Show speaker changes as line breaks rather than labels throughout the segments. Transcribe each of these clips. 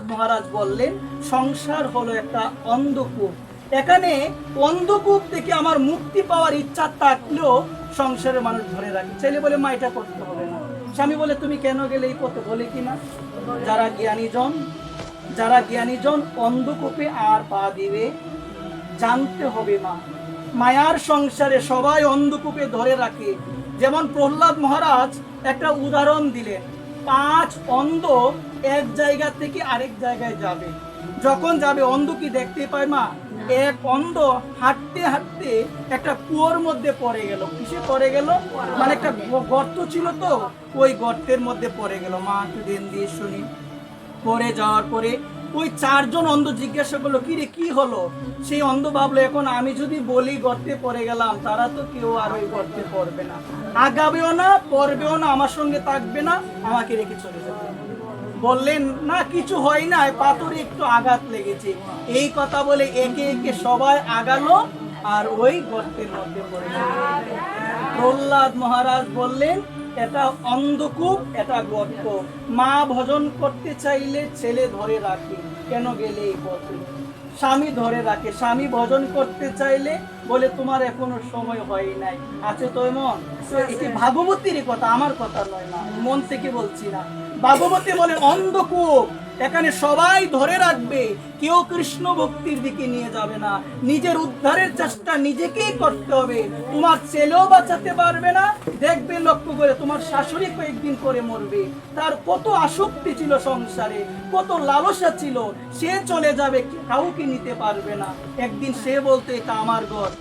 মহারাজ বললেন সংসার হলো একটা অন্ধকূপ। এখানে অন্ধকূপ থেকে আমার মুক্তি পাওয়ার ইচ্ছা থাকলেও সংসারের মানুষ ধরে রাখে। ছেলে বলে মা এটা করতে হবে না, স্বামী বলে তুমি কেন গেলে এই পথে, বলে কিনা? যারা জ্ঞানীজন অন্ধকূপে আর পা দিবে জানতে হবে মা। মায়ার সংসারে সবাই অন্ধকূপে ধরে রাখে। যেমন প্রহ্লাদ মহারাজ একটা উদাহরণ দিলেন, 5 অন্ধ এক জায়গা থেকে আরেক জায়গায় যাবে। যখন যাবে অন্ধ কি দেখতে পায় মা? এক অন্ধ হাঁটতে হাঁটতে একটা কুয়োর মধ্যে পড়ে গেল। কিসে পড়ে গেল? মানে একটা গর্ত ছিল, তো ওই গর্তের মধ্যে পড়ে গেল। মা একটু দেন দিয়ে শুনি। পরে যাওয়ার পরে ওই 4 জন অন্ধ জিজ্ঞাসা করলো, কি রে কি হলো? সেই অন্ধ ভাবলো, এখন আমি যদি বলি গর্তে পড়ে গেলাম, তারা তো কেউ আর ওই গর্তে পড়বে না, আগাবেও না, পড়বেও না, আমার সঙ্গে থাকবে না, আমাকে রেখে চলে যাবে। বললেন না কিছু হয় না, পাথরে একটু আঘাত লেগেছে। এই কথা বলে একে একে সবাই আগালো আর ওই গর্তের মধ্যে পড়ে গেল। প্রহ্লাদ মহারাজ বললেন, এটা অন্ধকূপ, এটা গর্ত। মা ভজন করতে চাইলে ছেলে ধরে রাখে, কেন গেলে এই পথে? স্বামী ধরে রাখে, স্বামী ভজন করতে চাইলে বলে তোমার এখনো সময় হয় নাই, আছে তো এমন। এটি ভাগবতীর কথা, আমার কথা নয় মা, মন থেকে বলছি না। ভাগবতী বলে অন্ধকূপ, এখানে সবাই ধরে রাখবে, কেউ কৃষ্ণ ভক্তির দিকে নিয়ে যাবে না। নিজের উদ্ধারের চেষ্টা নিজেকেই করতে হবে। তোমার ছেলেও বাঁচাতে পারবে না। দেখবে লক্ষ্য করে তোমার শাশুড়ি কয়েকদিন করে মরবে। তার কত আসক্তি ছিল সংসারে, কত লালসা ছিল, সে চলে যাবে, কাউকে নিতে পারবে না। একদিন সে বলতে এটা আমার ঘর,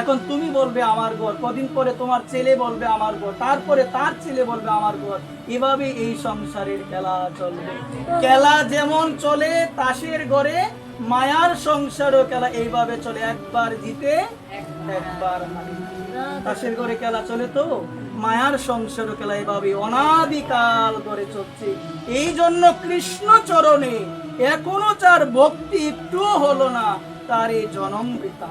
এখন তুমি বলবে আমার ঘর, কদিন পরে তোমার ছেলে বলবে আমার ঘর, তারপরে তার ছেলে বলবে আমার ঘর। এভাবে এই সংসারের খেলা চলবে। খেলা যেমন চলে তাসের ঘরে, মায়ার সংসারও খেলা এইভাবে চলে, একবার জিতে একবার হারে। তাসের ঘরে খেলা চলে, তো মায়ার সংসারও খেলা এইভাবে অনাদিকাল ধরে চলছে। এই জন্য কৃষ্ণ চরণে এখনো যার ভক্তি একটুও হলো না, তার এই জনম বৃথা,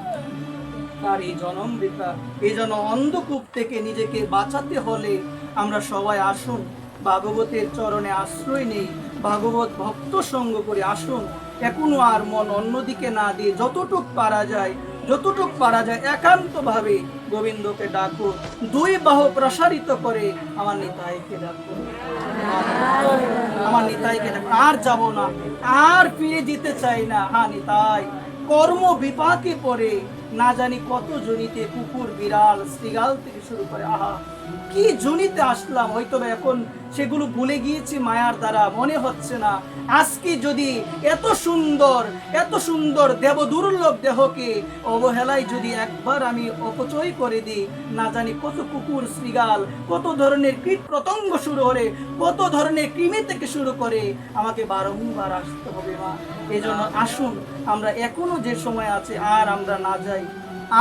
তার এই জনম বৃথা। এই জন্য অন্ধকূপ থেকে নিজেকে বাঁচাতে হলে আমরা সবাই আসুন, ভাগবতের চরণে আশ্রয় নেই, ভাগবত ভক্ত সঙ্গ করে আসুন। এখনো আর মন অন্যদিকে না দিয়ে যতটুক পারা যায় একান্তভাবে গোবিন্দকে ডাকো, 2 বাহু প্রসারিত করে আমার নিতাইকে ডাকো, আমার নিতাইকে ডাকো। আর যাব না, আর ফিরে যেতে চাই না। হ্যাঁ নিতাই, কর্ম বিপাকে পড়ে না জানি কত জনিতে, কুকুর বিড়াল শ্রীগাল থেকে শুরু করে, আহা কি জনিতে আসলাম, হয়তো এখন সেগুলো ভুলে গিয়েছি মায়ার দ্বারা, মনে হচ্ছে না। আজকে যদি এত সুন্দর দেব দুর্লভ দেহকে অবহেলায় যদি একবার আমি অপচয় করে দিই, না জানি কত কুকুর শ্রীগাল, কত ধরনের কীট পতঙ্গ শুরু করে, কত ধরনের কৃমি থেকে শুরু করে আমাকে বারংবার আসতে হবে মা। এই জন্য আসুন, আমরা এখনো যে সময় আছে আর আমরা না যাই,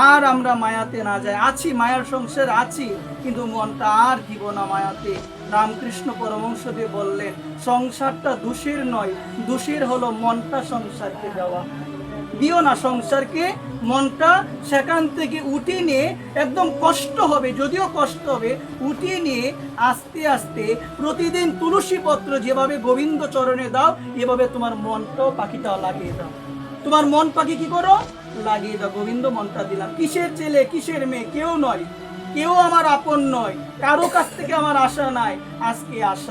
আর আমরা মায়াতে না যাই। আছি মায়ার সংসার আছি, কিন্তু মনটা আর দিব না মায়াতে। রামকৃষ্ণ পরমহংসদেব বললেন, সংসারটা দোষের নয়, দোষের হলো মনটা সংসারকে দেওয়া। দিও না সংসারকে, মনটা সেখান থেকে উঠিয়ে নিয়ে, একদম কষ্ট হবে, যদিও কষ্ট হবে, উঠিয়ে নিয়ে আস্তে আস্তে প্রতিদিন তুলসী পত্র যেভাবে গোবিন্দ চরণে দাও, এভাবে তোমার মনটাও পাখিটাও লাগিয়ে দাও। তোমার মন পাখি কি করো? লাগিয়ে দাও, গোবিন্দ মনটা দিলাম। কিসের ছেলে কিসের মেয়ে কেউ নয়, কেউ আমার আপন নয়, কারো কাছ থেকে আমার আশা নাই। আজকে আশা